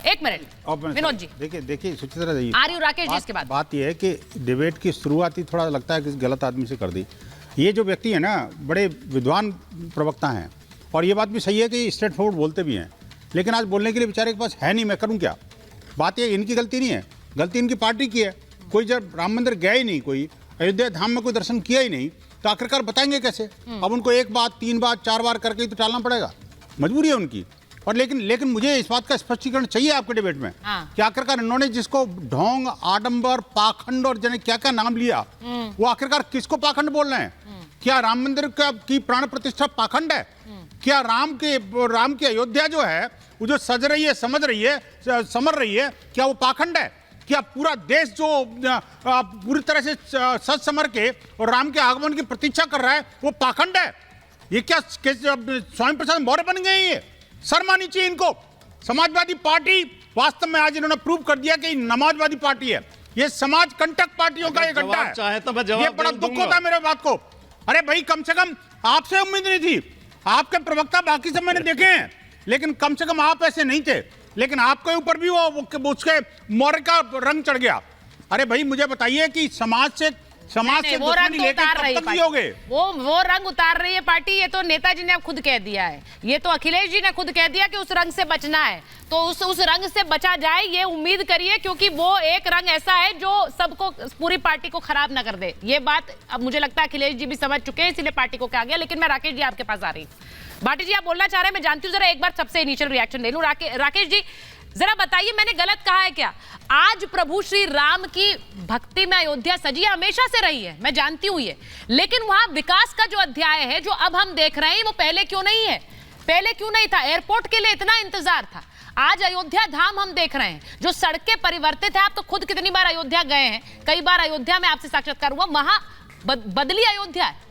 एक मिनट विनोद जी, देखिए सुचित्रा जी, आर्यू राकेश जी इसके बाद। बात यह है कि डिबेट की शुरुआत ही थोड़ा लगता है कि गलत आदमी से कर दी। ये जो व्यक्ति है ना, बड़े विद्वान प्रवक्ता हैं और ये बात भी सही है कि स्ट्रेट फॉरवर्ड बोलते भी हैं, लेकिन आज बोलने के लिए बेचारे के पास है नहीं। मैं करूं क्या? बात ये इनकी गलती नहीं है, गलती इनकी पार्टी की है। कोई जब राम मंदिर गया ही नहीं, कोई अयोध्या धाम में कोई दर्शन किया ही नहीं, तो आखिरकार बताएंगे कैसे? अब उनको एक बात 3 बार 4 बार करके तो टालना पड़ेगा, मजबूरी है उनकी। और लेकिन मुझे इस बात का स्पष्टीकरण चाहिए आपके डिबेट में कि आखिरकार इन्होंने जिसको ढोंग, आडंबर, पाखंड और जने क्या क्या नाम लिया, वो आखिरकार किसको पाखंड बोल रहे हैं? क्या राम मंदिर की प्राण प्रतिष्ठा पाखंड है? क्या राम की अयोध्या जो है वो जो सज रही है, समझ रही है, समर रही है, क्या वो पाखंड है? क्या पूरा देश जो पूरी तरह से सज समर के और राम के आगमन की प्रतीक्षा कर रहा है, वो पाखंड है? ये क्या स्वामी प्रसाद मौर्य बन गए? ये शर्म आनी चाहिए इनको। समाजवादी पार्टी वास्तव में आज इन्होंने प्रूव कर दिया कि नमाजवादी पार्टी है। ये समाज कंटक पार्टियों का एक अड्डा है। चाहे तो मैं जवाब ये बड़ा दुख होता है मेरे बात को। अरे भाई, कम से कम आपसे उम्मीद नहीं थी। आपके प्रवक्ता बाकी सब मैंने देखे हैं, लेकिन कम से कम आप ऐसे नहीं थे। लेकिन आपके ऊपर भी वो उसके मौर्य का रंग चढ़ गया। अरे भाई, मुझे बताइए कि समाज से वो रंग तो उतार रही है पार्टी। वो रंग उतार रही है पार्टी। ये तो नेताजी ने अब खुद कह दिया है, ये तो अखिलेश जी ने खुद कह दिया कि उस रंग से बचना है। तो उस रंग से बचा जाए, ये उम्मीद करिए, क्योंकि वो एक रंग ऐसा है जो सबको, पूरी पार्टी को खराब ना कर दे। ये बात अब मुझे लगता है अखिलेश जी भी समझ चुके हैं, इसीलिए पार्टी को कहा गया। लेकिन मैं राकेश जी आपके पास आ रही हूँ। भाटी जी, आप बोलना चाह रहे हैं, मैं जानती हूँ। जरा एक बार सबसे इनिशियल रिएक्शन ले लूं। राकेश जी, जरा बताइए, मैंने गलत कहा है क्या? आज प्रभु श्री राम की भक्ति में अयोध्या सजी है, हमेशा से रही है, मैं जानती हूं ये, लेकिन वहां विकास का जो अध्याय है, जो अब हम देख रहे हैं, वो पहले क्यों नहीं है? पहले क्यों नहीं था? एयरपोर्ट के लिए इतना इंतजार था। आज अयोध्या धाम हम देख रहे हैं, जो सड़कें परिवर्तित है। आप तो खुद कितनी बार अयोध्या गए हैं, कई बार अयोध्या में आपसे साक्षात्कार हुआ, वहां बदली अयोध्या है।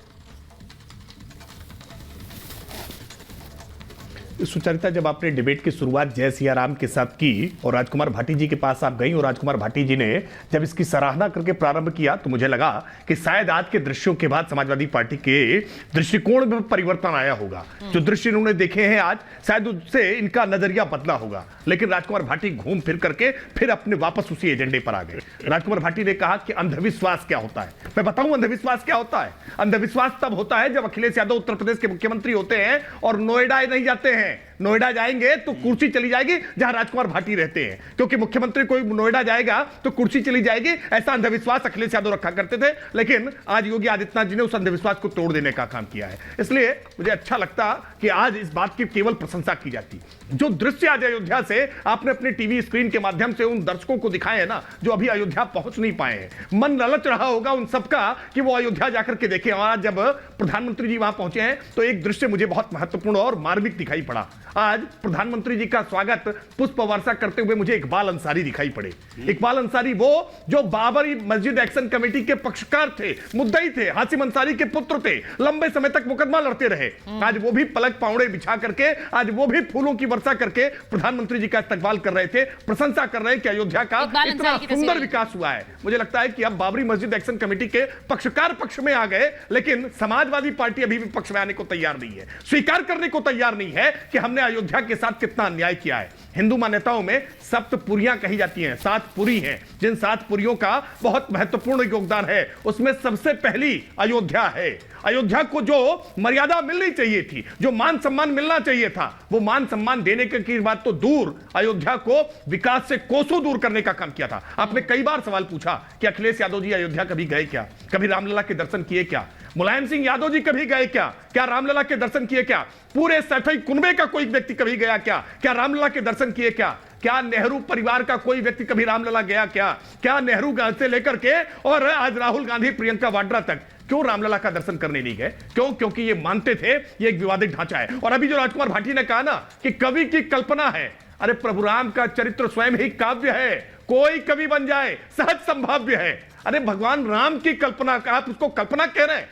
सुचरिता, जब आपने डिबेट की शुरुआत जय सिया राम के साथ की और राजकुमार भाटी जी के पास आप गई और राजकुमार भाटी जी ने जब इसकी सराहना करके प्रारंभ किया, तो मुझे लगा कि शायद आज के दृश्यों के बाद समाजवादी पार्टी के दृष्टिकोण में परिवर्तन आया होगा। जो दृश्य इन्होंने देखे हैं आज, शायद उससे इनका नजरिया बदला होगा। लेकिन राजकुमार भाटी घूम फिर करके फिर अपने वापस उसी एजेंडे पर आ गए। राजकुमार भाटी ने कहा कि अंधविश्वास क्या होता है। मैं बताऊं अंधविश्वास क्या होता है? अंधविश्वास तब होता है जब अखिलेश यादव उत्तर प्रदेश के मुख्यमंत्री होते हैं और नोएडा नहीं जाते हैं। नोएडा जाएंगे तो कुर्सी चली जाएगी जहां राजकुमार भाटी रहते हैं, क्योंकि मुख्यमंत्री कोई नोएडा जाएगा तो कुर्सी चली जाएगी। ऐसा अंधविश्वास अखिलेश यादव रखा करते थे, लेकिन आज योगी आदित्यनाथ जी ने उस अंधविश्वास को तोड़ देने का काम किया है। इसलिए मुझे अच्छा लगता कि आज इस बात की केवल प्रशंसा की जाती। जो दृश्य आज अयोध्या से आपने अपने टीवी स्क्रीन के माध्यम से उन दर्शकों को दिखाए हैं ना, जो अभी अयोध्या पहुंच नहीं पाए हैं, मन ललच रहा होगा उन सबका कि वो अयोध्या जाकर के देखें। और आज जब प्रधानमंत्री जी वहां पहुंचे हैं, तो एक दृश्य मुझे बहुत महत्वपूर्ण और मार्मिक दिखाई पड़ा। आज प्रधानमंत्री जी का स्वागत पुष्प वर्षा करते हुए मुझे इकबाल अंसारी दिखाई पड़े। इकबाल अंसारी वो जो बाबरी मस्जिद एक्शन कमेटी के पक्षकार थे, मुद्दई थे, हाशिम अंसारी के पुत्र थे, लंबे समय तक मुकदमा लड़ते रहे। आज वो भी पलक पावड़े बिछा करके, आज वो भी फूलों की वर्षा करके प्रधानमंत्री जी का इस्तकबाल कर रहे थे, प्रशंसा कर रहे हैं कि अयोध्या का इतना सुंदर विकास हुआ है। मुझे लगता है कि अब बाबरी मस्जिद एक्शन कमेटी के पक्षकार पक्ष में आ गए, लेकिन समाजवादी पार्टी अभी भी पक्ष में आने को तैयार नहीं है, स्वीकार करने को तैयार नहीं है कि हमने अयोध्या के साथ कितना अन्याय किया है। हिंदू मान्यताओं में सप्तपुरियां कही जाती हैं, 7 पुरी हैं, जिन 7 पुरियों का बहुत महत्वपूर्ण योगदान है, उसमें सबसे पहली अयोध्या है। अयोध्या को जो मर्यादा मिलनी चाहिए थी, जो मान सम्मान मिलना चाहिए था, वो मान सम्मान देने की बात तो दूर, अयोध्या को विकास से कोसों दूर करने का काम किया था। आपने कई बार सवाल पूछा कि अखिलेश यादव जी अयोध्या कभी गए क्या, कभी रामलला के दर्शन किए क्या, मुलायम सिंह यादव जी कभी गए क्या, क्या रामलला के दर्शन किए क्या, पूरे सैफई कुनबे का कोई व्यक्ति कभी गया क्या, क्या रामलला के दर्शन किए क्या, क्या नेहरू परिवार का कोई व्यक्ति कभी रामलला गया क्या, क्या नेहरू से लेकर के और आज राहुल गांधी प्रियंका वाड्रा तक क्यों रामलला का दर्शन करने नहीं गए? क्यों? क्योंकि ये मानते थे ये एक विवादित ढांचा है। और अभी जो राजकुमार भाटी ने कहा ना कि कवि की कल्पना है, अरे प्रभु राम का चरित्र स्वयं ही काव्य है, कोई कवि बन जाए सहज संभाव्य है। अरे भगवान राम की कल्पना का आप उसको कल्पना कह रहे हैं?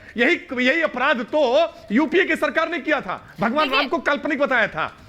यही अपराध तो यूपीए की सरकार ने किया था, भगवान राम को काल्पनिक बताया था।